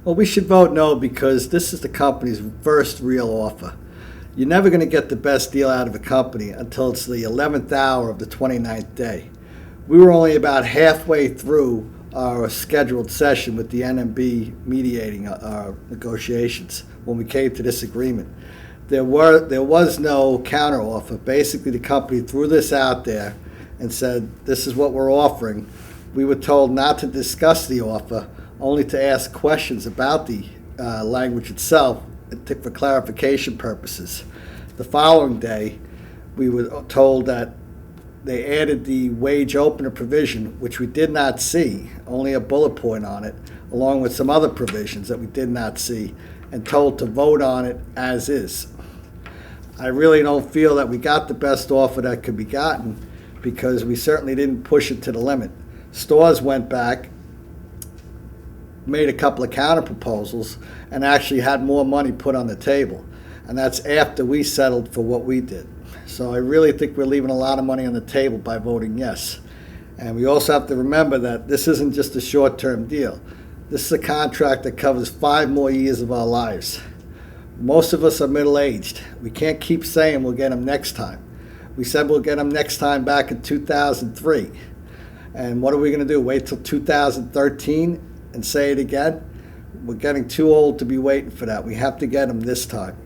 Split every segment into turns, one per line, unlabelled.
Well, we should vote no because this is the company's first real offer. You're never going to get the best deal out of a company until it's the 11th hour of the 29th day. We were only about halfway through our scheduled session with the NMB mediating our negotiations when we came to this agreement. There was no counteroffer. Basically, the company threw this out there and said, this is what we're offering. We were told not to discuss the offer, only to ask questions about the language itself for clarification purposes. The following day, we were told that they added the wage opener provision, which we did not see, only a bullet point on it, along with some other provisions that we did not see, and told to vote on it as is. I really don't feel that we got the best offer that could be gotten because we certainly didn't push it to the limit. Stores went back, made a couple of counter proposals, and actually had more money put on the table. And that's after we settled for what we did. So I really think we're leaving a lot of money on the table by voting yes. And we also have to remember that this isn't just a short-term deal. This is a contract that covers 5 more years of our lives. Most of us are middle-aged. We can't keep saying we'll get them next time. We said we'll get them next time back in 2003. And what are we going to do, wait till 2013 and say it again? We're getting too old to be waiting for that. We have to get them this time.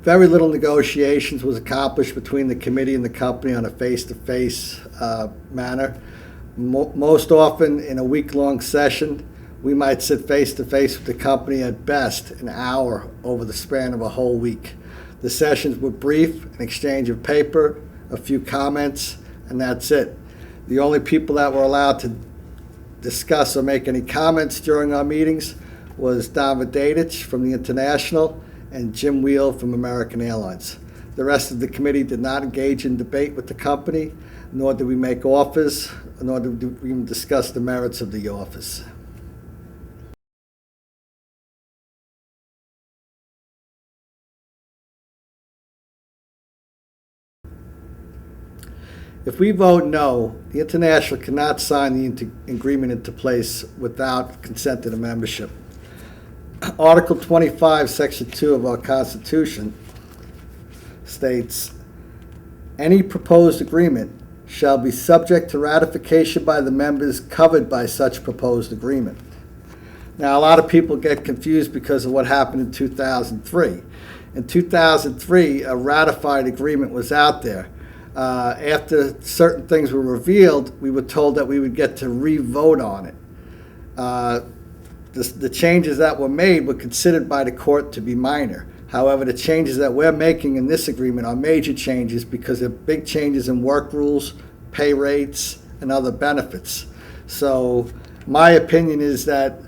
Very little negotiations was accomplished between the committee and the company on a face-to-face manner. Most often in a week-long session, we might sit face-to-face with the company at best an hour over the span of a whole week. The sessions were brief, an exchange of paper, a few comments, and that's it. The only people that were allowed to discuss or make any comments during our meetings was Don Vidadich from the International and Jim Wheel from American Airlines. The rest of the committee did not engage in debate with the company, nor did we make offers, nor did we even discuss the merits of the offers. If we vote no, the International cannot sign the agreement into place without consent of the membership. Article 25, Section 2 of our Constitution states, any proposed agreement shall be subject to ratification by the members covered by such proposed agreement. Now, a lot of people get confused because of what happened in 2003. In 2003, a ratified agreement was out there. After certain things were revealed, we were told that we would get to re-vote on it. The changes that were made were considered by the court to be minor. However, the changes that we're making in this agreement are major changes because they're big changes in work rules, pay rates, and other benefits. So my opinion is that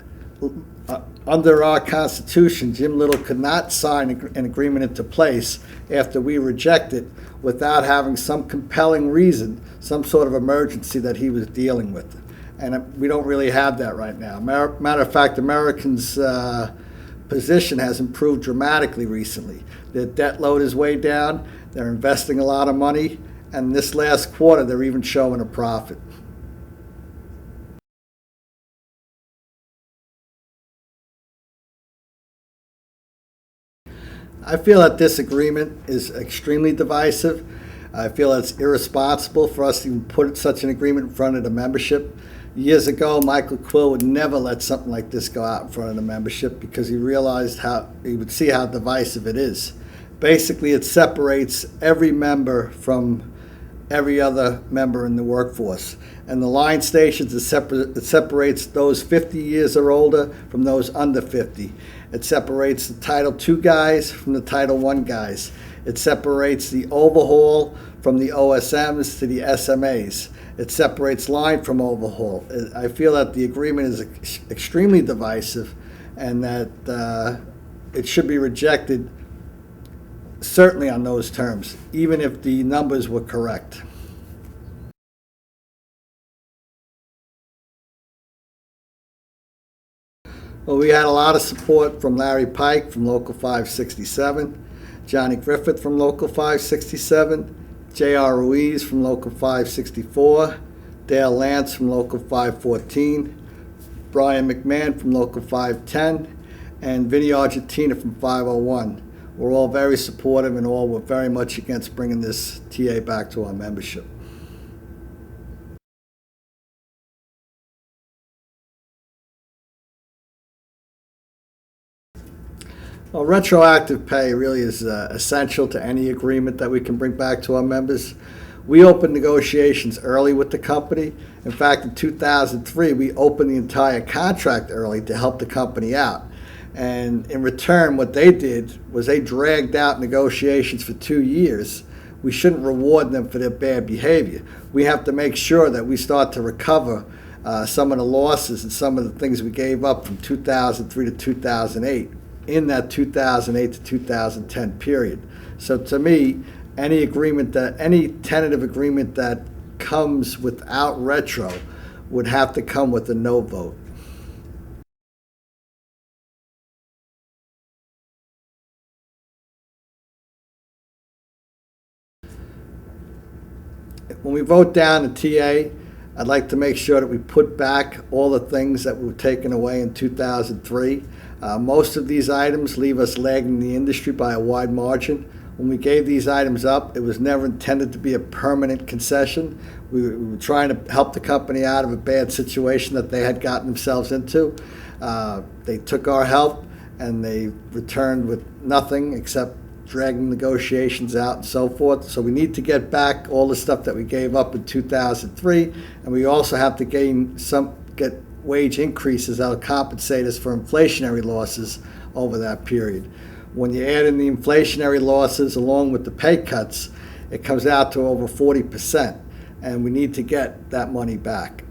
under our Constitution, Jim Little could not sign an agreement into place after we reject it without having some compelling reason, some sort of emergency that he was dealing with. And we don't really have that right now. Matter of fact, Americans' position has improved dramatically recently. Their debt load is way down. They're investing a lot of money. And this last quarter, they're even showing a profit. I feel that this agreement is extremely divisive. I feel it's irresponsible for us to even put such an agreement in front of the membership. Years ago, Michael Quill would never let something like this go out in front of the membership because he realized he would see how divisive it is. Basically, it separates every member from every other member in the workforce. And the line stations, it separates those 50 years or older from those under 50. It separates the Title II guys from the Title I guys. It separates the overhaul from the OSMs to the SMAs. It separates line from overhaul. I feel that the agreement is extremely divisive and that it should be rejected certainly on those terms, even if the numbers were correct. Well, we had a lot of support from Larry Pike from Local 567, Johnny Griffith from Local 567, J.R. Ruiz from Local 564, Dale Lance from Local 514, Brian McMahon from Local 510, and Vinny Argentina from 501. We're all very supportive and all were very much against bringing this TA back to our membership. Well, retroactive pay really is essential to any agreement that we can bring back to our members. We opened negotiations early with the company. In fact, in 2003, we opened the entire contract early to help the company out. And in return, what they did was they dragged out negotiations for 2 years. We shouldn't reward them for their bad behavior. We have to make sure that we start to recover some of the losses and some of the things we gave up from 2003 to 2008 in that 2008 to 2010 period. So to me, any tentative agreement that comes without retro would have to come with a no vote. When we vote down a TA, I'd like to make sure that we put back all the things that were taken away in 2003. Most of these items leave us lagging the industry by a wide margin. When we gave these items up, it was never intended to be a permanent concession. We were trying to help the company out of a bad situation that they had gotten themselves into. They took our help and they returned with nothing except dragging negotiations out and so forth. So we need to get back all the stuff that we gave up in 2003, and we also have to get wage increases that will compensate us for inflationary losses over that period. When you add in the inflationary losses along with the pay cuts, it comes out to over 40%, and we need to get that money back.